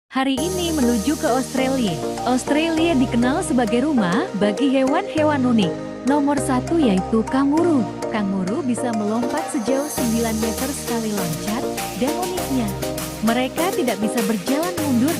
Hari ini menuju ke Australia. Australia dikenal sebagai rumah bagi hewan-hewan unik. Nomor 1 yaitu kanguru. Kanguru bisa melompat sejauh 9 meter sekali loncat, dan uniknya, mereka tidak bisa berjalan mundur.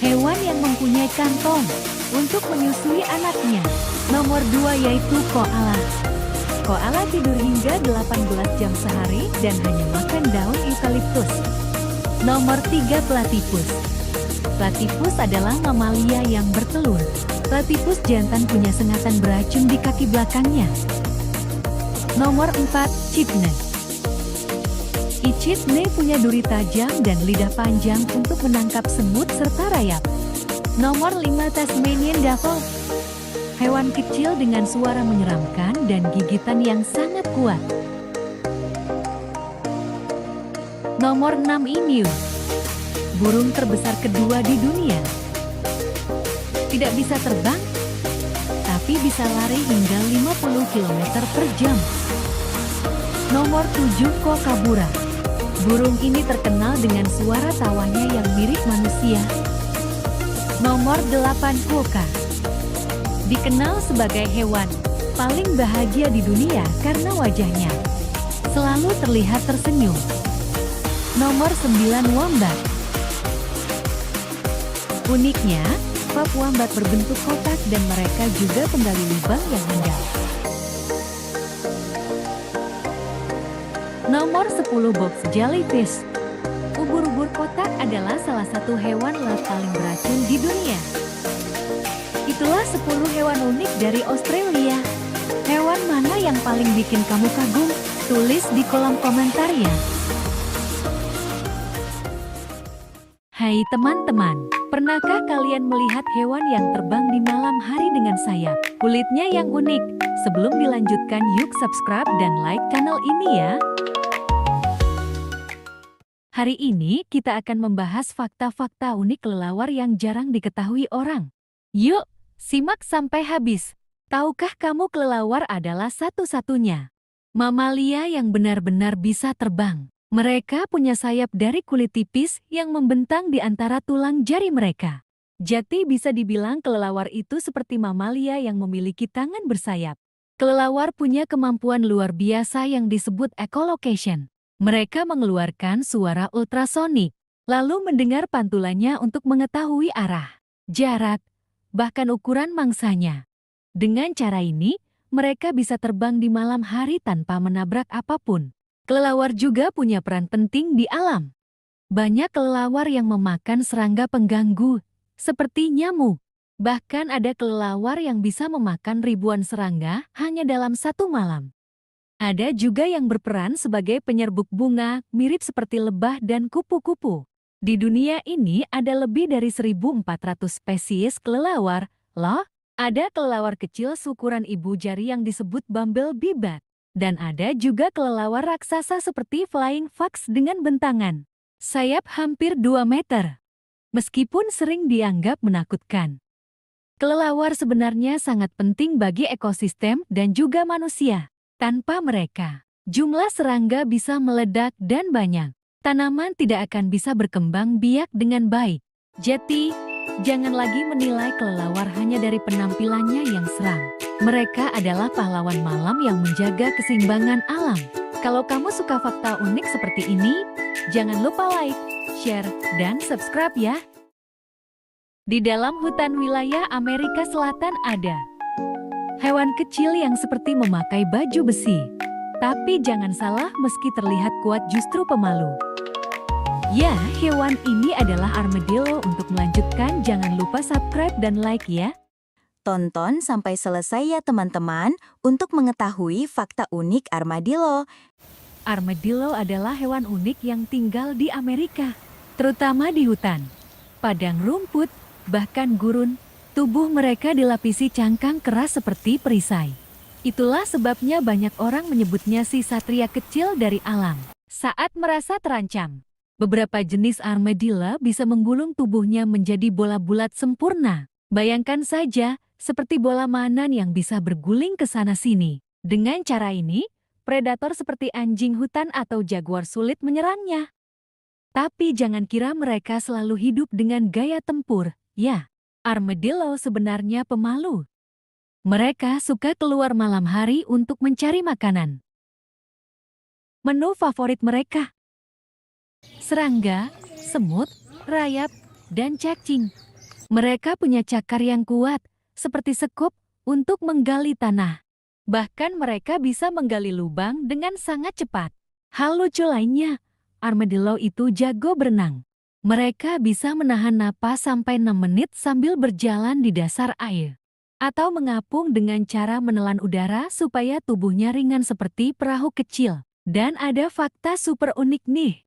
Hewan yang mempunyai kantong untuk menyusui anaknya. Nomor 2 yaitu koala. Koala tidur hingga 18 jam sehari dan hanya makan daun eukaliptus. Nomor 3 platypus. Platypus adalah mamalia yang bertelur. Platypus jantan punya sengatan beracun di kaki belakangnya. Nomor 4, echidna. Echidna punya duri tajam dan lidah panjang untuk menangkap semut serta rayap. Nomor 5, Tasmanian devil. Hewan kecil dengan suara menyeramkan dan gigitan yang sangat kuat. Nomor 6, emu. Burung terbesar kedua di dunia. Tidak bisa terbang, tapi bisa lari hingga 50 km per jam. Nomor 7, kookaburra. Burung ini terkenal dengan suara tawanya yang mirip manusia. Nomor 8, quokka. Dikenal sebagai hewan paling bahagia di dunia karena wajahnya selalu terlihat tersenyum. Nomor 9, wombat. Uniknya, pup wombat berbentuk kotak dan mereka juga penggali lubang yang indah. Nomor 10, box jellyfish. Ubur-ubur kotak adalah salah satu hewan laut paling beracun di dunia. Itulah 10 hewan unik dari Australia. Hewan mana yang paling bikin kamu kagum? Tulis di kolom komentar ya. Hai teman-teman, pernahkah kalian melihat hewan yang terbang di malam hari dengan sayap? Kulitnya yang unik. Sebelum dilanjutkan, yuk subscribe dan like channel ini ya. Hari ini kita akan membahas fakta-fakta unik kelelawar yang jarang diketahui orang. Yuk, simak sampai habis. Tahukah kamu kelelawar adalah satu-satunya mamalia yang benar-benar bisa terbang? Mereka punya sayap dari kulit tipis yang membentang di antara tulang jari mereka. Jadi bisa dibilang kelelawar itu seperti mamalia yang memiliki tangan bersayap. Kelelawar punya kemampuan luar biasa yang disebut echolocation. Mereka mengeluarkan suara ultrasonik, lalu mendengar pantulannya untuk mengetahui arah, jarak, bahkan ukuran mangsanya. Dengan cara ini, mereka bisa terbang di malam hari tanpa menabrak apapun. Kelelawar juga punya peran penting di alam. Banyak kelelawar yang memakan serangga pengganggu, seperti nyamuk. Bahkan ada kelelawar yang bisa memakan ribuan serangga hanya dalam satu malam. Ada juga yang berperan sebagai penyerbuk bunga, mirip seperti lebah dan kupu-kupu. Di dunia ini ada lebih dari 1.400 spesies kelelawar. Loh, ada kelelawar kecil seukuran ibu jari yang disebut bumblebee bat. Dan ada juga kelelawar raksasa seperti flying fox dengan bentangan sayap hampir 2 meter. Meskipun sering dianggap menakutkan, kelelawar sebenarnya sangat penting bagi ekosistem dan juga manusia. Tanpa mereka, jumlah serangga bisa meledak dan banyak tanaman tidak akan bisa berkembang biak dengan baik. Jadi, jangan lagi menilai kelelawar hanya dari penampilannya yang seram. Mereka adalah pahlawan malam yang menjaga keseimbangan alam. Kalau kamu suka fakta unik seperti ini, jangan lupa like, share, dan subscribe ya. Di dalam hutan wilayah Amerika Selatan ada hewan kecil yang seperti memakai baju besi. Tapi jangan salah, meski terlihat kuat justru pemalu. Ya, hewan ini adalah armadillo. Untuk melanjutkan, jangan lupa subscribe dan like ya. Tonton sampai selesai ya teman-teman untuk mengetahui fakta unik armadillo. Armadillo adalah hewan unik yang tinggal di Amerika, terutama di hutan, padang rumput, bahkan gurun. Tubuh mereka dilapisi cangkang keras seperti perisai. Itulah sebabnya banyak orang menyebutnya si satria kecil dari alam. Saat merasa terancam, beberapa jenis armadillo bisa menggulung tubuhnya menjadi bola bulat sempurna. Bayangkan saja, seperti bola mainan yang bisa berguling ke sana-sini. Dengan cara ini, predator seperti anjing hutan atau jaguar sulit menyerangnya. Tapi jangan kira mereka selalu hidup dengan gaya tempur. Ya, armadillo sebenarnya pemalu. Mereka suka keluar malam hari untuk mencari makanan. Menu favorit mereka: serangga, semut, rayap, dan cacing. Mereka punya cakar yang kuat, seperti sekop, untuk menggali tanah. Bahkan mereka bisa menggali lubang dengan sangat cepat. Hal lucu lainnya, armadillo itu jago berenang. Mereka bisa menahan napas sampai 6 menit sambil berjalan di dasar air. Atau mengapung dengan cara menelan udara supaya tubuhnya ringan seperti perahu kecil. Dan ada fakta super unik nih.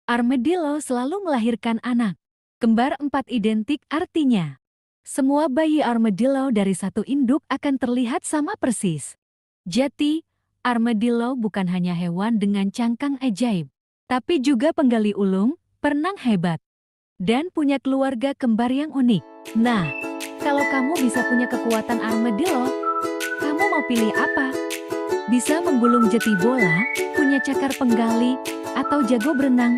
Armadillo selalu melahirkan anak. Kembar 4 identik artinya semua bayi armadillo dari satu induk akan terlihat sama persis. Jadi, armadillo bukan hanya hewan dengan cangkang ajaib, tapi juga penggali ulung, perenang hebat, dan punya keluarga kembar yang unik. Nah, kalau kamu bisa punya kekuatan armadillo, kamu mau pilih apa? Bisa menggulung jeti bola, punya cakar penggali, atau jago berenang?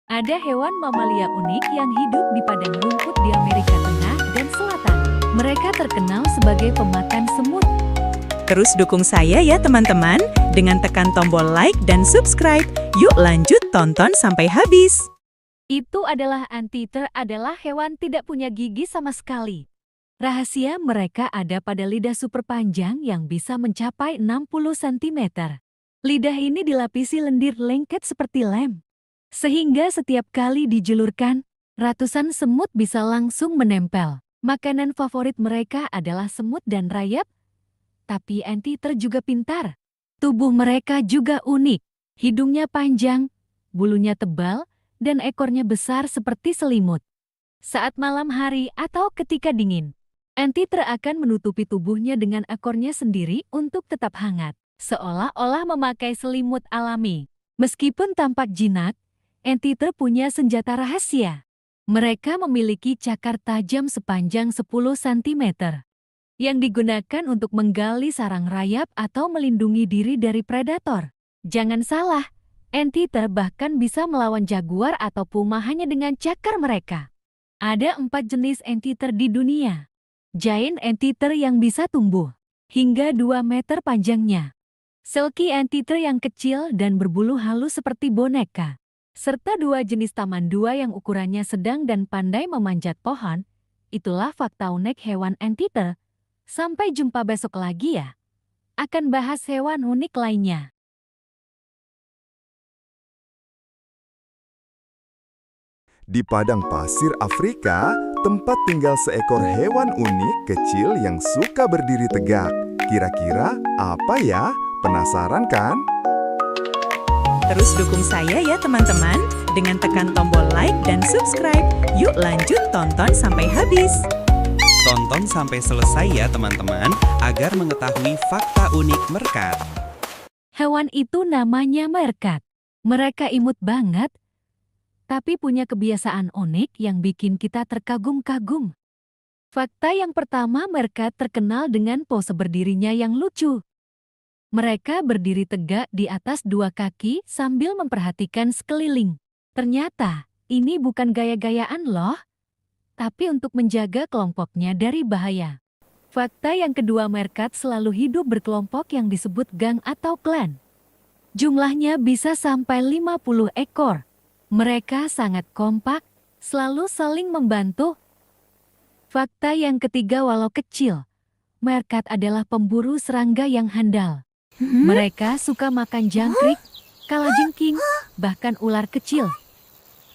Ada hewan mamalia unik yang hidup di padang rumput di Amerika Tengah dan Selatan. Mereka terkenal sebagai pemakan semut. Terus dukung saya ya teman-teman, dengan tekan tombol like dan subscribe. Yuk lanjut tonton sampai habis. Itu adalah anteater, adalah hewan tidak punya gigi sama sekali. Rahasia mereka ada pada lidah super panjang yang bisa mencapai 60 cm. Lidah ini dilapisi lendir lengket seperti lem. Sehingga setiap kali dijulurkan, ratusan semut bisa langsung menempel. Makanan favorit mereka adalah semut dan rayap. Tapi anteater juga pintar. Tubuh mereka juga unik. Hidungnya panjang, bulunya tebal, dan ekornya besar seperti selimut. Saat malam hari atau ketika dingin, anteater akan menutupi tubuhnya dengan ekornya sendiri untuk tetap hangat, seolah-olah memakai selimut alami. Meskipun tampak jinak, anteater punya senjata rahasia. Mereka memiliki cakar tajam sepanjang 10 cm yang digunakan untuk menggali sarang rayap atau melindungi diri dari predator. Jangan salah, anteater bahkan bisa melawan jaguar atau puma hanya dengan cakar mereka. Ada 4 jenis anteater di dunia. Giant anteater yang bisa tumbuh hingga 2 meter panjangnya. Silky anteater yang kecil dan berbulu halus seperti boneka. Serta 2 jenis tamandua yang ukurannya sedang dan pandai memanjat pohon. Itulah fakta unik hewan anteater. Sampai jumpa besok lagi ya. Akan bahas hewan unik lainnya. Di padang pasir Afrika, tempat tinggal seekor hewan unik kecil yang suka berdiri tegak. Kira-kira apa ya? Penasaran kan? Terus dukung saya ya teman-teman, dengan tekan tombol like dan subscribe. Yuk lanjut tonton sampai habis. Tonton sampai selesai ya teman-teman, agar mengetahui fakta unik meerkat. Hewan itu namanya meerkat. Mereka imut banget, tapi punya kebiasaan unik yang bikin kita terkagum-kagum. Fakta yang pertama, meerkat terkenal dengan pose berdirinya yang lucu. Mereka berdiri tegak di atas 2 kaki sambil memperhatikan sekeliling. Ternyata, ini bukan gaya-gayaan loh, tapi untuk menjaga kelompoknya dari bahaya. Fakta yang kedua, meerkat selalu hidup berkelompok yang disebut gang atau klan. Jumlahnya bisa sampai 50 ekor. Mereka sangat kompak, selalu saling membantu. Fakta yang ketiga, walau kecil, meerkat adalah pemburu serangga yang handal. Mereka suka makan jangkrik, kalajengking, bahkan ular kecil.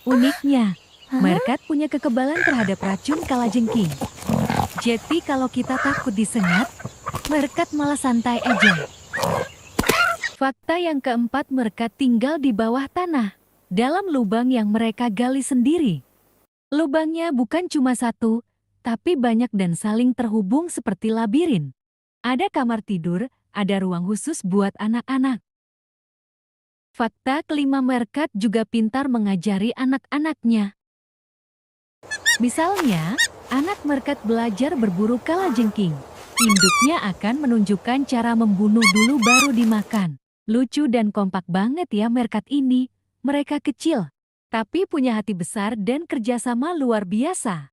Uniknya, meerkat punya kekebalan terhadap racun kalajengking. Jadi kalau kita takut disengat, meerkat malah santai aja. Fakta yang keempat, meerkat tinggal di bawah tanah, dalam lubang yang mereka gali sendiri. Lubangnya bukan cuma satu, tapi banyak dan saling terhubung seperti labirin. Ada kamar tidur, ada ruang khusus buat anak-anak. Fakta kelima, meerkat juga pintar mengajari anak-anaknya. Misalnya, anak meerkat belajar berburu kalajengking. Induknya akan menunjukkan cara membunuh dulu baru dimakan. Lucu dan kompak banget ya meerkat ini. Mereka kecil, tapi punya hati besar dan kerjasama luar biasa.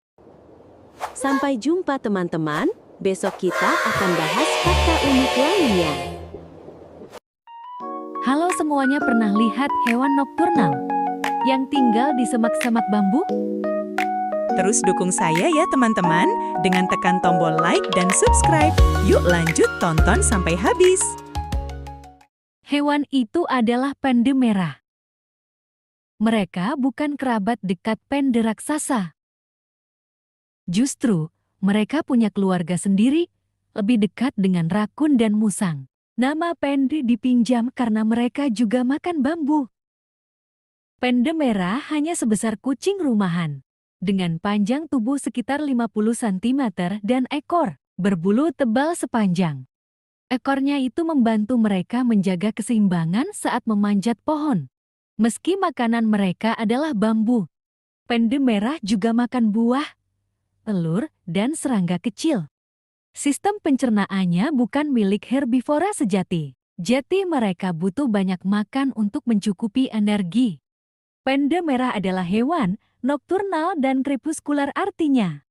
Sampai jumpa teman-teman, besok kita akan bahas fakta unik lainnya. Halo semuanya, pernah lihat hewan nokturnal yang tinggal di semak-semak bambu? Terus dukung saya ya teman-teman dengan tekan tombol like dan subscribe. Yuk lanjut tonton sampai habis. Hewan itu adalah panda merah. Mereka bukan kerabat dekat panda raksasa. Justru, mereka punya keluarga sendiri, lebih dekat dengan rakun dan musang. Nama panda dipinjam karena mereka juga makan bambu. Panda merah hanya sebesar kucing rumahan, dengan panjang tubuh sekitar 50 cm dan ekor berbulu tebal sepanjang. Ekornya itu membantu mereka menjaga keseimbangan saat memanjat pohon. Meski makanan mereka adalah bambu, panda merah juga makan buah, telur, dan serangga kecil. Sistem pencernaannya bukan milik herbivora sejati. Jadi mereka butuh banyak makan untuk mencukupi energi. Panda merah adalah hewan nokturnal dan krepuskular, artinya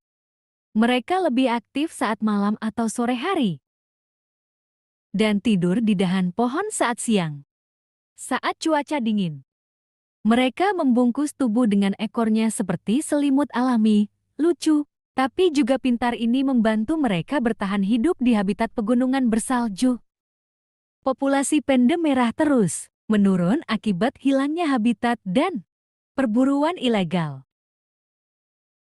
mereka lebih aktif saat malam atau sore hari dan tidur di dahan pohon saat siang. Saat cuaca dingin, mereka membungkus tubuh dengan ekornya seperti selimut alami. Lucu, tapi juga pintar, ini membantu mereka bertahan hidup di habitat pegunungan bersalju. Populasi panda merah terus menurun akibat hilangnya habitat dan perburuan ilegal.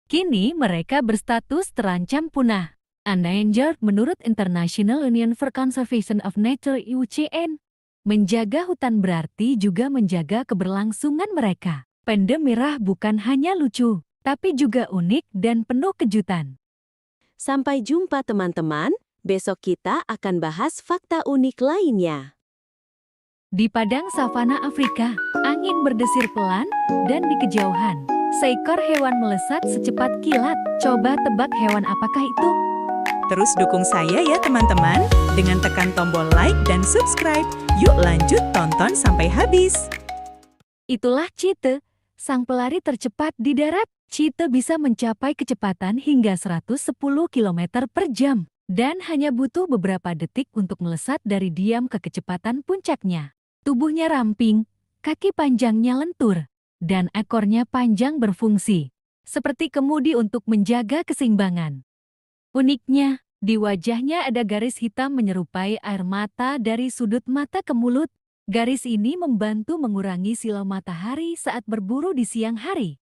Kini mereka berstatus terancam punah. Endangered menurut International Union for Conservation of Nature (IUCN). Menjaga hutan berarti juga menjaga keberlangsungan mereka. Panda merah bukan hanya lucu, tapi juga unik dan penuh kejutan. Sampai jumpa teman-teman, besok kita akan bahas fakta unik lainnya. Di padang savana Afrika, angin berdesir pelan dan di kejauhan, seekor hewan melesat secepat kilat. Coba tebak hewan apakah itu? Terus dukung saya ya teman-teman dengan tekan tombol like dan subscribe. Yuk lanjut tonton sampai habis. Itulah cheetah, sang pelari tercepat di darat. Cheetah bisa mencapai kecepatan hingga 110 km per jam dan hanya butuh beberapa detik untuk melesat dari diam ke kecepatan puncaknya. Tubuhnya ramping, kaki panjangnya lentur, dan ekornya panjang berfungsi seperti kemudi untuk menjaga keseimbangan. Uniknya, di wajahnya ada garis hitam menyerupai air mata dari sudut mata ke mulut. Garis ini membantu mengurangi silau matahari saat berburu di siang hari.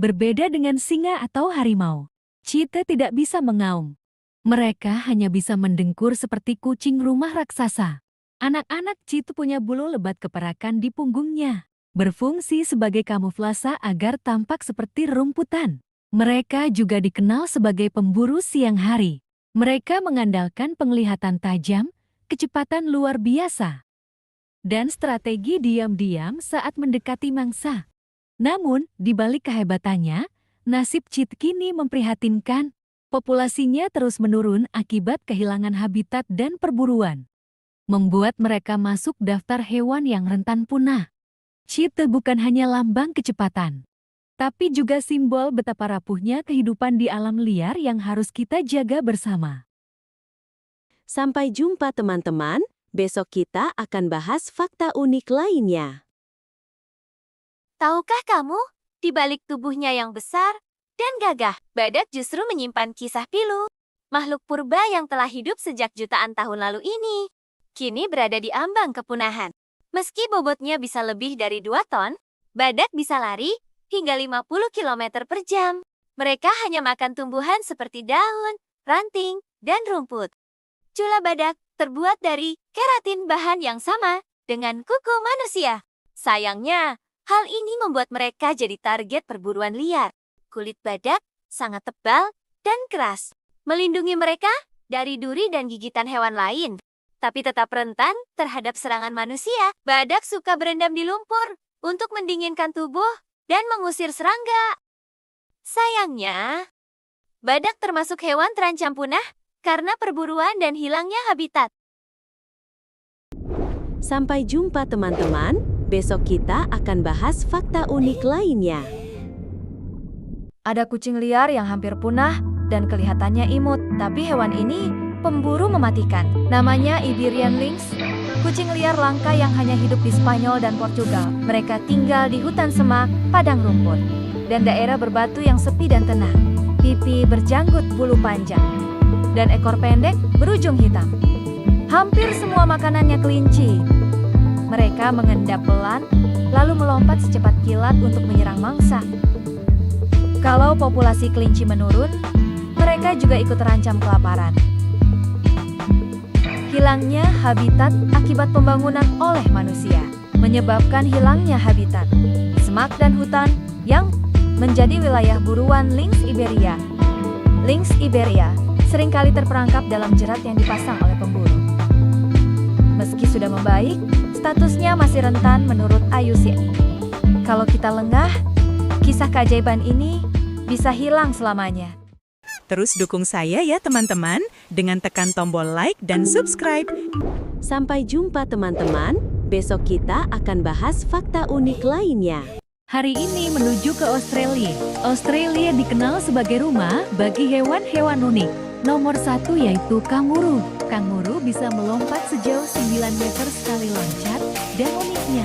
Berbeda dengan singa atau harimau, cheetah tidak bisa mengaum. Mereka hanya bisa mendengkur seperti kucing rumah raksasa. Anak-anak cheetah punya bulu lebat keperakan di punggungnya, berfungsi sebagai kamuflase agar tampak seperti rumputan. Mereka juga dikenal sebagai pemburu siang hari. Mereka mengandalkan penglihatan tajam, kecepatan luar biasa, dan strategi diam-diam saat mendekati mangsa. Namun, di balik kehebatannya, nasib cheetah kini memprihatinkan. Populasinya terus menurun akibat kehilangan habitat dan perburuan, membuat mereka masuk daftar hewan yang rentan punah. Cheetah bukan hanya lambang kecepatan, tapi juga simbol betapa rapuhnya kehidupan di alam liar yang harus kita jaga bersama. Sampai jumpa teman-teman, besok kita akan bahas fakta unik lainnya. Tahukah kamu, di balik tubuhnya yang besar dan gagah, badak justru menyimpan kisah pilu. Makhluk purba yang telah hidup sejak jutaan tahun lalu ini, kini berada di ambang kepunahan. Meski bobotnya bisa lebih dari 2 ton, badak bisa lari hingga 50 km per jam. Mereka hanya makan tumbuhan seperti daun, ranting, dan rumput. Cula badak terbuat dari keratin, bahan yang sama dengan kuku manusia. Sayangnya, hal ini membuat mereka jadi target perburuan liar. Kulit badak sangat tebal dan keras, melindungi mereka dari duri dan gigitan hewan lain, tapi tetap rentan terhadap serangan manusia. Badak suka berendam di lumpur untuk mendinginkan tubuh dan mengusir serangga. Sayangnya, badak termasuk hewan terancam punah karena perburuan dan hilangnya habitat. Sampai jumpa teman-teman, besok kita akan bahas fakta unik lainnya. Ada kucing liar yang hampir punah dan kelihatannya imut, tapi hewan ini pemburu mematikan. Namanya Iberian Lynx, kucing liar langka yang hanya hidup di Spanyol dan Portugal. Mereka tinggal di hutan semak, padang rumput, dan daerah berbatu yang sepi dan tenang. Pipi berjanggut bulu panjang, dan ekor pendek berujung hitam. Hampir semua makanannya kelinci. Mereka mengendap pelan, lalu melompat secepat kilat untuk menyerang mangsa. Kalau populasi kelinci menurun, mereka juga ikut terancam kelaparan. Hilangnya habitat akibat pembangunan oleh manusia menyebabkan hilangnya habitat semak dan hutan yang menjadi wilayah buruan Lynx Iberia. Lynx Iberia seringkali terperangkap dalam jerat yang dipasang oleh pemburu. Meski sudah membaik, statusnya masih rentan menurut IUCN. Kalau kita lengah, kisah keajaiban ini bisa hilang selamanya. Terus dukung saya ya teman-teman dengan tekan tombol like dan subscribe. Sampai jumpa teman-teman, besok kita akan bahas fakta unik lainnya. Hari ini menuju ke Australia. Australia dikenal sebagai rumah bagi hewan-hewan unik. Nomor 1 yaitu kanguru. Kanguru bisa melompat sejauh 9 meter sekali loncat, dan uniknya,